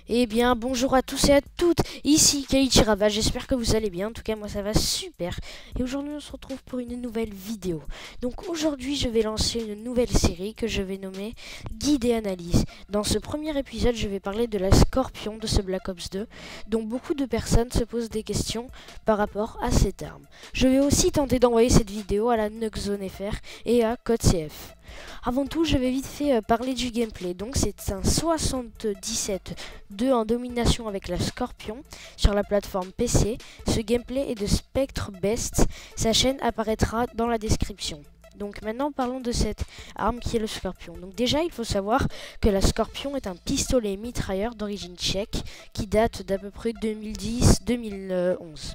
Eh bien, bonjour à tous et à toutes, ici Keiichi Ravage, j'espère que vous allez bien, en tout cas moi ça va super. Et aujourd'hui on se retrouve pour une nouvelle vidéo. Donc aujourd'hui je vais lancer une nouvelle série que je vais nommer Guide et Analyse. Dans ce premier épisode je vais parler de la Scorpion de ce Black Ops 2, dont beaucoup de personnes se posent des questions par rapport à cette arme. Je vais aussi tenter d'envoyer cette vidéo à la Nuxzone FR et à Code CF. Avant tout, je vais vite fait parler du gameplay. Donc c'est un 77-2 en domination avec la Scorpion sur la plateforme PC. Ce gameplay est de Spectre Best. Sa chaîne apparaîtra dans la description. Donc maintenant parlons de cette arme qui est le Scorpion. Donc déjà il faut savoir que la Scorpion est un pistolet mitrailleur d'origine tchèque qui date d'à peu près 2010-2011.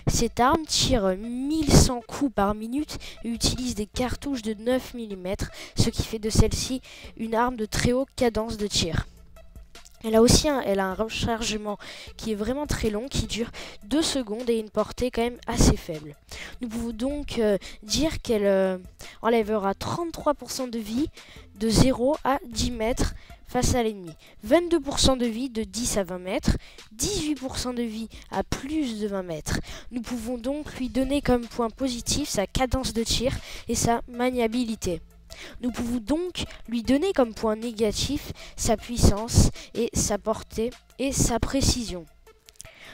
Cette arme tire 1100 coups par minute et utilise des cartouches de 9 mm, ce qui fait de celle-ci une arme de très haute cadence de tir. Elle a un rechargement qui est vraiment très long, qui dure 2 secondes et une portée quand même assez faible. Nous pouvons donc dire qu'elle enlèvera 33% de vie de 0 à 10 mètres face à l'ennemi, 22% de vie de 10 à 20 mètres, 18% de vie à plus de 20 mètres. Nous pouvons donc lui donner comme point positif sa cadence de tir et sa maniabilité. Nous pouvons donc lui donner comme point négatif sa puissance et sa portée et sa précision.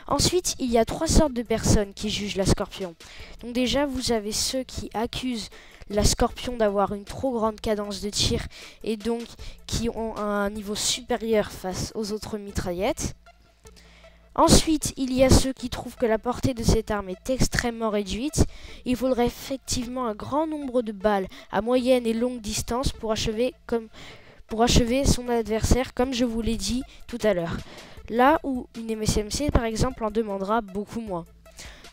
Ensuite, il y a 3 sortes de personnes qui jugent la Scorpion. Donc déjà, vous avez ceux qui accusent la Scorpion d'avoir une trop grande cadence de tir et donc qui ont un niveau supérieur face aux autres mitraillettes. Ensuite, il y a ceux qui trouvent que la portée de cette arme est extrêmement réduite. Il faudrait effectivement un grand nombre de balles à moyenne et longue distance pour achever son adversaire, comme je vous l'ai dit tout à l'heure. Là où une MSMC, par exemple, en demandera beaucoup moins.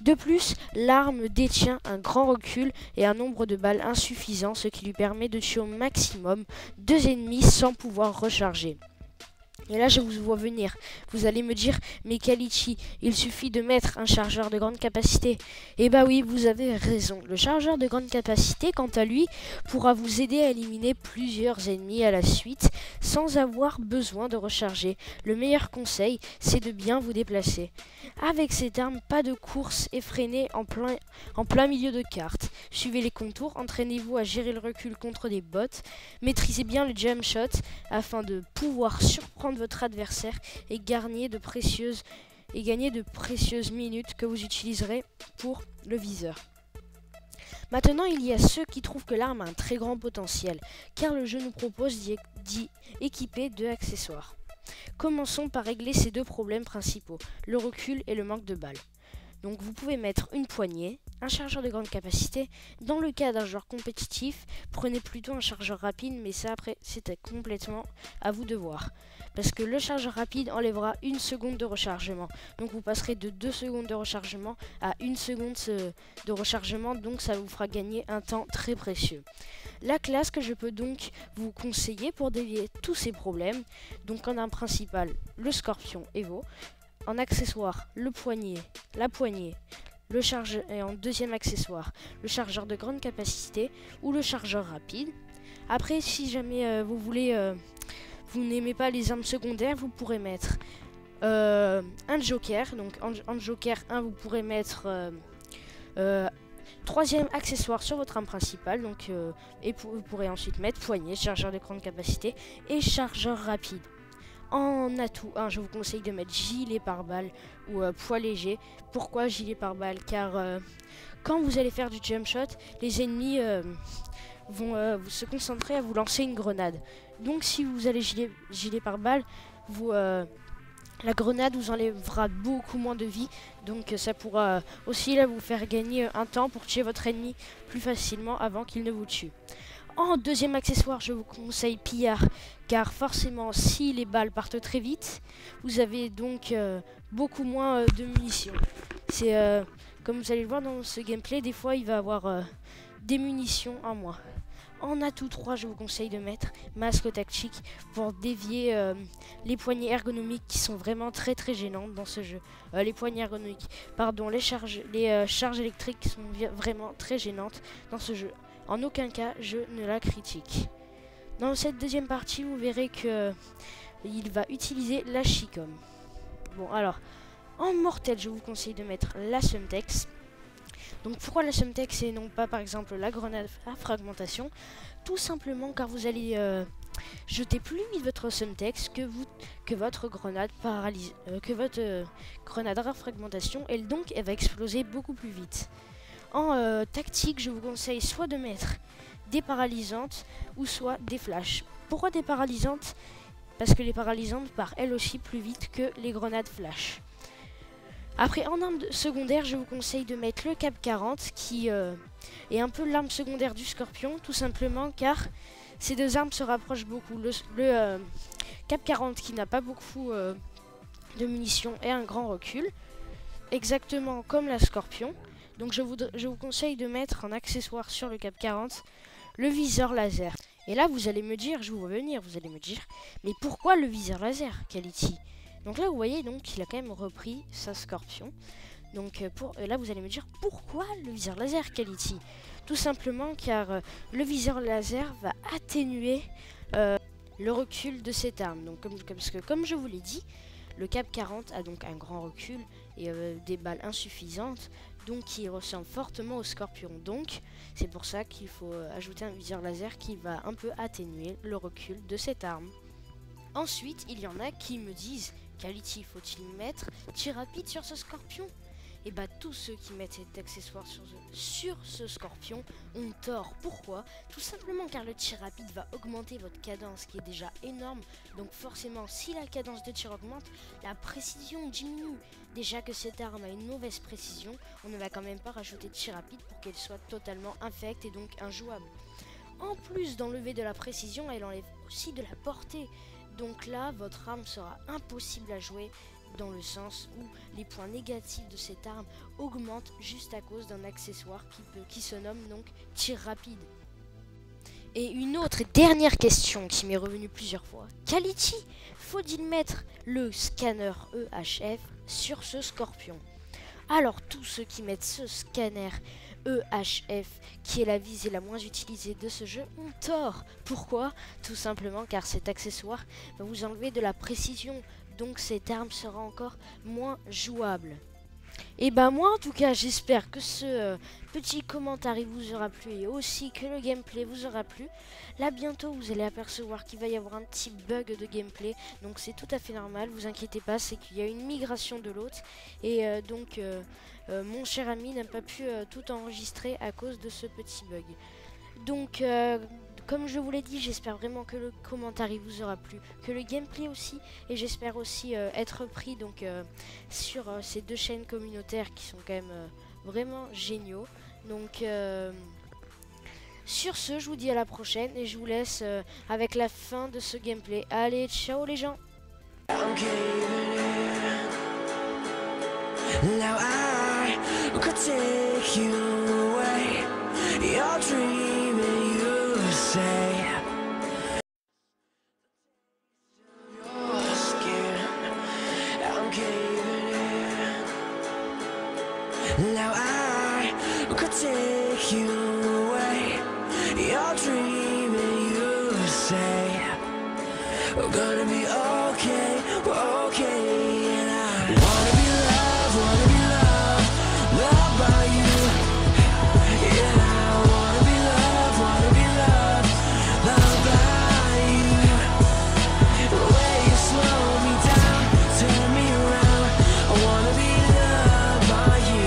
De plus, l'arme détient un grand recul et un nombre de balles insuffisant, ce qui lui permet de tuer au maximum 2 ennemis sans pouvoir recharger. Et là, je vous vois venir. Vous allez me dire, mais Keiichi, il suffit de mettre un chargeur de grande capacité. Eh bah oui, vous avez raison. Le chargeur de grande capacité, quant à lui, pourra vous aider à éliminer plusieurs ennemis à la suite sans avoir besoin de recharger. Le meilleur conseil, c'est de bien vous déplacer. Avec cette arme, pas de course effrénée en plein milieu de carte. Suivez les contours, entraînez-vous à gérer le recul contre des bots, maîtrisez bien le jump shot afin de pouvoir surprendre votre adversaire et gagner de précieuses minutes que vous utiliserez pour le viseur. Maintenant, il y a ceux qui trouvent que l'arme a un très grand potentiel, car le jeu nous propose d'y équiper 2 accessoires. Commençons par régler ces 2 problèmes principaux, le recul et le manque de balles. Donc vous pouvez mettre une poignée, un chargeur de grande capacité. Dans le cas d'un joueur compétitif, prenez plutôt un chargeur rapide, mais ça après c'est complètement à vous de voir. Parce que le chargeur rapide enlèvera 1 seconde de rechargement. Donc vous passerez de 2 secondes de rechargement à 1 seconde de rechargement, donc ça vous fera gagner un temps très précieux. La classe que je peux donc vous conseiller pour dévier tous ces problèmes, donc en arme principale, le Scorpion Evo. En accessoire, la poignée, le chargeur et en deuxième accessoire, le chargeur de grande capacité ou le chargeur rapide. Après, si jamais vous n'aimez pas les armes secondaires, vous pourrez mettre un joker. Donc en joker 1, vous pourrez mettre 3e accessoire sur votre arme principale. Donc, et vous pourrez ensuite mettre poignée, chargeur de grande capacité et chargeur rapide. En atout 1, je vous conseille de mettre gilet pare-balles ou poids léger. Pourquoi gilet pare-balles? Car quand vous allez faire du jump shot, les ennemis vont se concentrer à vous lancer une grenade. Donc si vous allez gilet pare-balles, la grenade vous enlèvera beaucoup moins de vie. Donc ça pourra aussi là vous faire gagner un temps pour tuer votre ennemi plus facilement avant qu'il ne vous tue. En deuxième accessoire, je vous conseille pillard, car forcément, si les balles partent très vite, vous avez donc beaucoup moins de munitions. C'est comme vous allez le voir dans ce gameplay, des fois il va avoir des munitions en moins. En atout 3, je vous conseille de mettre masque tactique pour dévier les poignées ergonomiques qui sont vraiment très très gênantes dans ce jeu. Les poignées ergonomiques, pardon, les charges électriques sont vraiment très gênantes dans ce jeu. En aucun cas, je ne la critique. Dans cette deuxième partie, vous verrez que il va utiliser la Chicom. Bon alors, en mortel, je vous conseille de mettre la Semtex. Donc pourquoi la Semtex et non pas par exemple la grenade à fragmentation? Tout simplement car vous allez jeter plus vite votre Semtex que votre grenade grenade à fragmentation, et donc elle va exploser beaucoup plus vite. En tactique, je vous conseille soit de mettre des paralysantes ou soit des flashs. Pourquoi des paralysantes? Parce que les paralysantes partent elles aussi plus vite que les grenades flash. Après, en arme secondaire, je vous conseille de mettre le Cap 40 qui est un peu l'arme secondaire du Scorpion, tout simplement car ces deux armes se rapprochent beaucoup. Le Cap 40 qui n'a pas beaucoup de munitions et un grand recul, exactement comme la Scorpion. Donc je vous conseille de mettre en accessoire sur le Cap 40 le viseur laser. Et là vous allez me dire, je vous vois venir, vous allez me dire, mais pourquoi le viseur laser, Quality? Donc là vous voyez, donc il a quand même repris sa Scorpion. Donc là vous allez me dire, pourquoi le viseur laser, Quality? Tout simplement car le viseur laser va atténuer le recul de cette arme. Donc comme je vous l'ai dit, le Cap 40 a donc un grand recul et des balles insuffisantes, donc il ressemble fortement au Scorpion. Donc c'est pour ça qu'il faut ajouter un viseur laser qui va un peu atténuer le recul de cette arme. Ensuite, il y en a qui me disent, Quality, faut-il mettre tir rapide sur ce Scorpion? Et bah tous ceux qui mettent cet accessoire sur ce Scorpion ont tort. Pourquoi? Tout simplement car le tir rapide va augmenter votre cadence qui est déjà énorme. Donc forcément, si la cadence de tir augmente, la précision diminue. Déjà que cette arme a une mauvaise précision, on ne va quand même pas rajouter de tir rapide pour qu'elle soit totalement infecte et donc injouable. En plus d'enlever de la précision, elle enlève aussi de la portée. Donc là, votre arme sera impossible à jouer, dans le sens où les points négatifs de cette arme augmentent juste à cause d'un accessoire qui se nomme donc tir rapide. Et une autre et dernière question qui m'est revenue plusieurs fois. Quality, faut-il mettre le scanner EHF sur ce Scorpion? Alors tous ceux qui mettent ce scanner EHF, qui est la visée la moins utilisée de ce jeu, ont tort. Pourquoi? Tout simplement car cet accessoire va vous enlever de la précision. Donc cette arme sera encore moins jouable. Et bah moi en tout cas j'espère que ce petit commentaire vous aura plu et aussi que le gameplay vous aura plu. Là bientôt vous allez apercevoir qu'il va y avoir un petit bug de gameplay, donc c'est tout à fait normal, vous inquiétez pas, c'est qu'il y a une migration de l'hôte et donc mon cher ami n'a pas pu tout enregistrer à cause de ce petit bug. Donc comme je vous l'ai dit, j'espère vraiment que le commentaire vous aura plu, que le gameplay aussi, et j'espère aussi être pris donc sur ces deux chaînes communautaires qui sont quand même vraiment géniaux. Donc sur ce, je vous dis à la prochaine et je vous laisse avec la fin de ce gameplay. Allez, ciao les gens. Now I could take you away. You're dreaming, you say we're gonna be okay, we're okay. And I wanna be loved, loved by you. Yeah, I wanna be loved, loved by you. The way you slow me down, turn me around. I wanna be loved by you.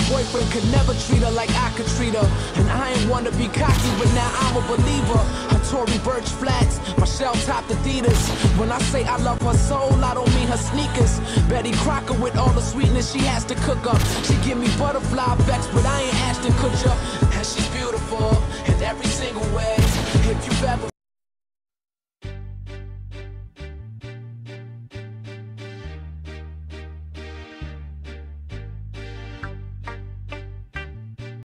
Boyfriend could never treat her like I could treat her. And I ain't wanna be cocky, but now I'm a believer. Her Tory Burch flats, my shell-topped Adidas. When I say I love her soul, I don't mean her sneakers. Betty Crocker with all the sweetness she has to cook up. She give me butterfly effects, but I ain't Ashton Kutcher. And she's beautiful in every single way. If you've ever